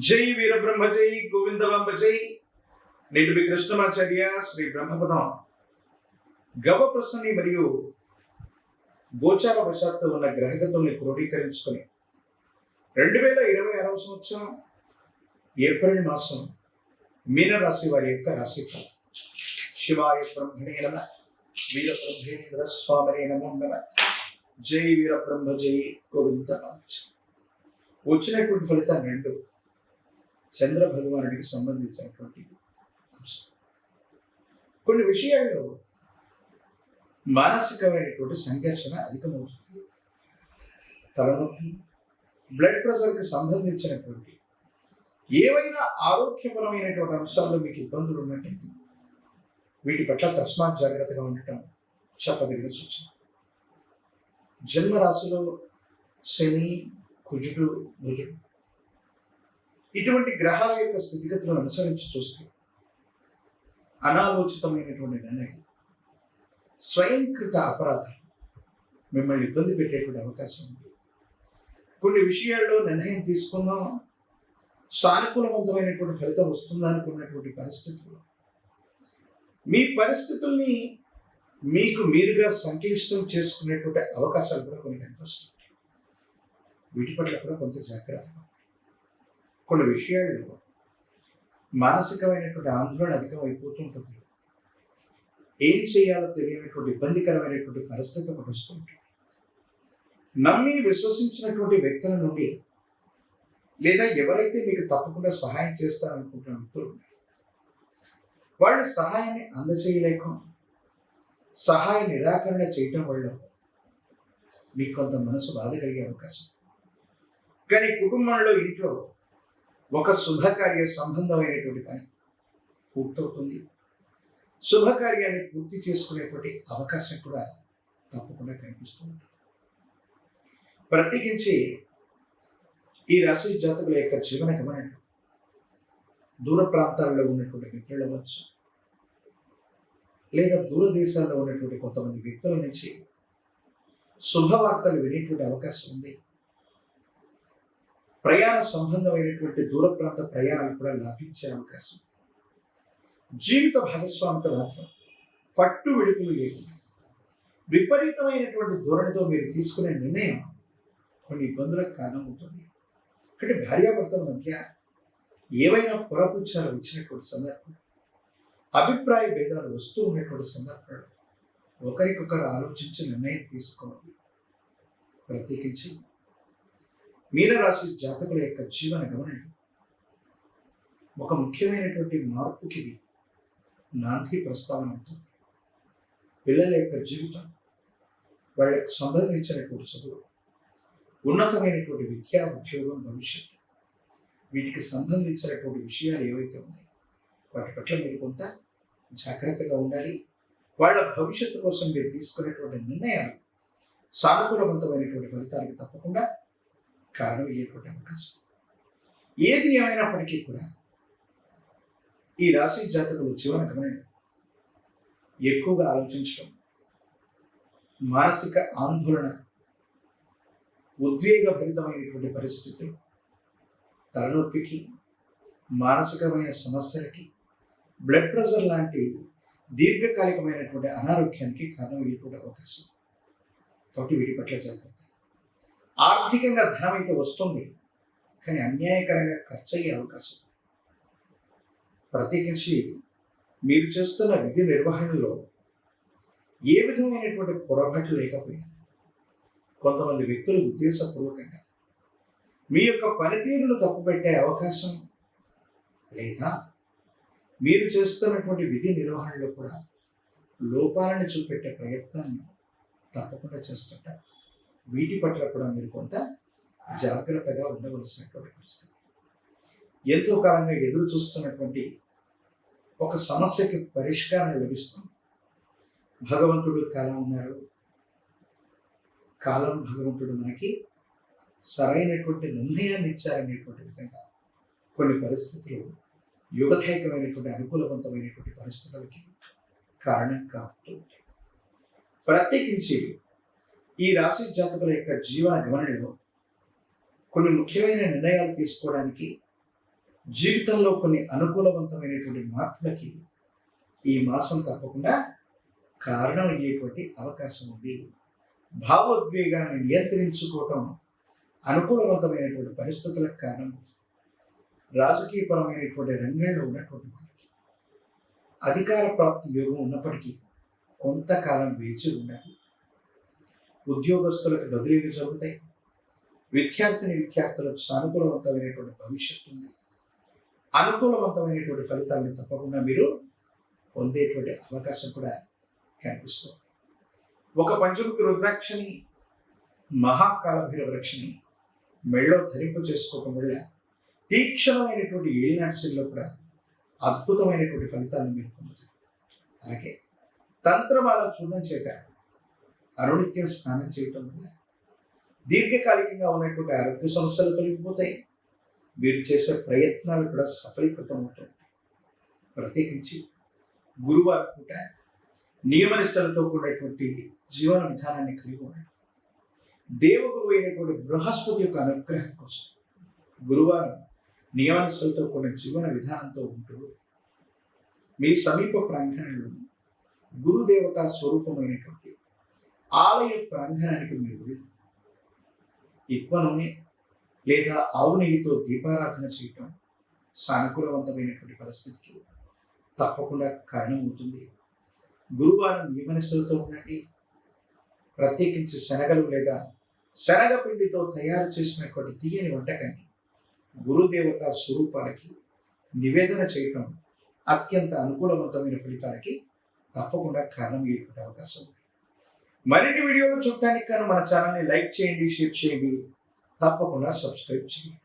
జై వీరబ్రహ్మ జై గోవిందమాంబ జై. నేటి మీ కృష్ణమాచార్య శ్రీ బ్రహ్మపదం గవ ప్రశ్నని మరియు గోచార వశాత్తు ఉన్న గ్రహగతుల్ని క్రోడీకరించుకొని 2026 సంవత్సరం ఏప్రిల్ మాసం మీనరాశి వారి యొక్క రాశిఫలం. శివాయ బ్రహ్మణే నమ, వీరబ్రహ్మేంద్ర స్వామినే నమో నమ. జై వీరబ్రహ్మ జై గోవిందమాంబ. వచ్చినటువంటి ఫలితాలు రెండు చంద్ర భగవానుడికి సంబంధించినటువంటి అంశం. కొన్ని విషయాల్లో మానసికమైనటువంటి సంఘర్షణ అధికమవుతుంది. తలనొప్పి, బ్లడ్ ప్రెషర్కి సంబంధించినటువంటి ఏవైనా ఆరోగ్యపరమైనటువంటి అంశాల్లో మీకు ఇబ్బందులు ఉన్నట్టయితే వీటి పట్ల తస్మాత్ జాగ్రత్తగా ఉండటం చెప్పదగిన సూచన. జన్మరాశిలో శని, కుజుడు, బుధుడు ఇటువంటి గ్రహాల యొక్క స్థితిగతులను అనుసరించి చూస్తే అనాలోచితమైనటువంటి నిర్ణయం, స్వయంకృత అపరాధాలు మిమ్మల్ని ఇబ్బంది పెట్టేటువంటి అవకాశం ఉంది. కొన్ని విషయాల్లో నిర్ణయం తీసుకున్నాం, సానుకూలవంతమైనటువంటి ఫలితం వస్తుందా అనుకున్నటువంటి పరిస్థితుల్లో మీ పరిస్థితుల్ని మీకు మీరుగా సంక్లిష్టం చేసుకునేటువంటి అవకాశాలు కూడా కొన్ని కనిపిస్తుంటాయి. వీటి పట్ల కూడా కొంత జాగ్రత్తగా. కొన్ని విషయాల్లో మానసికమైనటువంటి ఆందోళన అధికమైపోతుంటుంది. ఏం చేయాలో తెలియనటువంటి ఇబ్బందికరమైనటువంటి పరిస్థితి ఒకటి వస్తుంటుంది. నమ్మి విశ్వసించినటువంటి వ్యక్తుల నుండి లేదా ఎవరైతే మీకు తప్పకుండా సహాయం చేస్తారనుకుంటున్న వ్యక్తులు ఉన్నారు, వాళ్ళ సహాయాన్ని అందచేయలేక సహాయ నిరాకరణ చేయటం వల్ల మీకు కొంత మనసు బాధ కలిగే అవకాశం. కానీ కుటుంబంలో, ఇంట్లో ఒక శుభకార్య సంబంధమైనటువంటి పని పూర్తవుతుంది. శుభకార్యాన్ని పూర్తి చేసుకునేటువంటి అవకాశం కూడా తప్పకుండా కనిపిస్తూ ఉంటుంది. ప్రత్యేకించి ఈ రాశి జాతకుల యొక్క జీవన గమనం దూర ప్రాంతాల్లో ఉన్నటువంటి మిత్రులు అవ్వచ్చు, లేదా దూర దేశాల్లో ఉన్నటువంటి కొంతమంది వ్యక్తుల నుంచి శుభవార్తలు వినేటువంటి అవకాశం ఉంది. ప్రయాణ సంబంధమైనటువంటి దూర ప్రాంత ప్రయాణాలు కూడా లాభించే అవకాశం. జీవిత భాగస్వామితో మాత్రం పట్టు విడుపులు లేకుండా విపరీతమైనటువంటి ధోరణితో మీరు తీసుకునే నిర్ణయం కొన్ని ఇబ్బందులకు కారణమవుతుంది. అంటే భార్యాభర్తల మధ్య ఏవైనా పొరపుచ్చాలు వచ్చినటువంటి సందర్భం, అభిప్రాయ భేదాలు వస్తూ ఉన్నటువంటి సందర్భాలు ఒకరికొకరు ఆలోచించి నిర్ణయం తీసుకోవాలి. ప్రత్యేకించి మీనరాశి జాతకుల యొక్క జీవన గమనం ఒక ముఖ్యమైనటువంటి మార్పుకి నాంది ప్రస్తావన ఉంటుంది. పిల్లల యొక్క జీవితం, వాళ్ళకు సంబంధించినటువంటి చదువు, ఉన్నతమైనటువంటి విద్యా, ఉద్యోగం, భవిష్యత్తు, వీటికి సంబంధించినటువంటి విషయాలు ఏవైతే ఉన్నాయో వాటి పట్ల మీరు కొంత జాగ్రత్తగా ఉండాలి. వాళ్ళ భవిష్యత్తు కోసం మీరు తీసుకునేటువంటి నిర్ణయాలు సానుకూలవంతమైనటువంటి ఫలితాలకు తప్పకుండా కారణం అయ్యేటువంటి అవకాశం. ఏది ఏమైనప్పటికీ కూడా ఈ రాశి జాతకులు జీవన గమనం ఎక్కువగా ఆలోచించడం, మానసిక ఆందోళన, ఉద్వేగభరితమైనటువంటి పరిస్థితులు, తలనొప్పికి, మానసికమైన సమస్యలకి, బ్లడ్ ప్రెషర్ లాంటి దీర్ఘకాలికమైనటువంటి అనారోగ్యానికి కారణం అయ్యేటువంటి అవకాశం. కాబట్టి వీటి పట్ల జాగ్రత్త. ఆర్థికంగా ధనం అయితే వస్తుంది, కానీ అన్యాయకరంగా ఖర్చు అయ్యే అవకాశం. ప్రత్యేకించి మీరు చేస్తున్న విధి నిర్వహణలో ఏ విధమైనటువంటి పొరపాట్లు లేకపోయినా కొంతమంది వ్యక్తులు ఉద్దేశపూర్వకంగా మీ యొక్క పనితీరును తప్పుపెట్టే అవకాశం, లేదా మీరు చేస్తున్నటువంటి విధి నిర్వహణలో కూడా లోపాలను చూపెట్టే ప్రయత్నాన్ని తప్పకుండా చేస్తుంటారు. వీటి పట్ల కూడా మీరు కొంత జాగ్రత్తగా ఉండవలసినటువంటి పరిస్థితి. ఎంతో కాలంగా ఎదురు చూస్తున్నటువంటి ఒక సమస్యకి పరిష్కారం లభిస్తుంది. భగవంతుడు కాలం ఉన్నారు, కాలం భగవంతుడు మనకి సరైనటువంటి నిర్ణయాన్ని ఇచ్చారనేటువంటి విధంగా కొన్ని పరిస్థితులు యుగదాయకమైనటువంటి అనుకూలవంతమైనటువంటి పరిస్థితులకి కారణం కావుతుంది. ప్రత్యేకించి ఈ రాశి జాతకుల యొక్క జీవన గమనంలో కొన్ని ముఖ్యమైన నిర్ణయాలు తీసుకోవడానికి జీవితంలో కొన్ని అనుకూలవంతమైనటువంటి మార్పులకి ఈ మాసం తప్పకుండా కారణం అయ్యేటువంటి అవకాశం ఉంది. భావోద్వేగాన్ని నియంత్రించుకోవటం అనుకూలవంతమైనటువంటి పరిస్థితులకు కారణం. రాజకీయపరమైనటువంటి రంగంలో ఉన్నటువంటి వారికి అధికార ప్రాప్తి యోగం ఉన్నప్పటికీ కొంతకాలం వేచి ఉండాలి. ఉద్యోగస్తులకు బదిలీలు జరుగుతాయి. విద్యార్థులకు సానుకూలవంతమైనటువంటి భవిష్యత్తు ఉంది. అనుకూలవంతమైనటువంటి ఫలితాలను తప్పకుండా మీరు పొందేటువంటి అవకాశం కూడా కనిపిస్తుంది. ఒక పంచముఖి రుద్రాక్షని, మహాకాల భైరవ వృక్షని మెళ్ళో ధరింపు చేసుకోవడం వల్ల తీక్షణమైనటువంటి ఏలినాటి శైలిలో కూడా అద్భుతమైనటువంటి ఫలితాలను మీరు పొందుతారు. అలాగే తంత్రమాల చూడడం చేత అనునిత్యం స్నానం చేయటం వల్ల దీర్ఘకాలికంగా ఉన్నటువంటి ఆరోగ్య సమస్యలు తొలగిపోతాయి. మీరు చేసే ప్రయత్నాలు కూడా సఫలీకృతం అవుతాయి. ప్రత్యేకించి గురువారం పూట నియమనిష్టలతో కూడినటువంటి జీవన విధానాన్ని కలిగి ఉండండి. దేవగురు అయినటువంటి బృహస్పతి యొక్క అనుగ్రహం కోసం గురువారం నియమనిష్టలతో కూడిన జీవన విధానంతో ఉంటూ మీ సమీప ప్రాంగణంలో గురుదేవత స్వరూపమైనటువంటి ఆలయ ప్రాంగణానికి మీరు వెళ్ళి ఇప్ప నూనె లేదా ఆవు నెయ్యితో దీపారాధన చేయటం సానుకూలవంతమైనటువంటి పరిస్థితికి తప్పకుండా కారణమవుతుంది. గురువారం నియమనిష్టలతో ఉండండి. ప్రత్యేకించి శనగలు లేదా శనగపిండితో తయారు చేసినటువంటి తీయని వంటకాన్ని గురుదేవత స్వరూపాలకి నివేదన చేయటం అత్యంత అనుకూలవంతమైన ఫలితాలకి తప్పకుండా కారణమయ్యేటువంటి అవకాశం ఉంది. మరిన్ని వీడియోలు చూడటానికి కానీ మన ఛానల్ని లైక్ చేయండి, షేర్ చేయండి, తప్పకుండా సబ్స్క్రైబ్ చేయండి.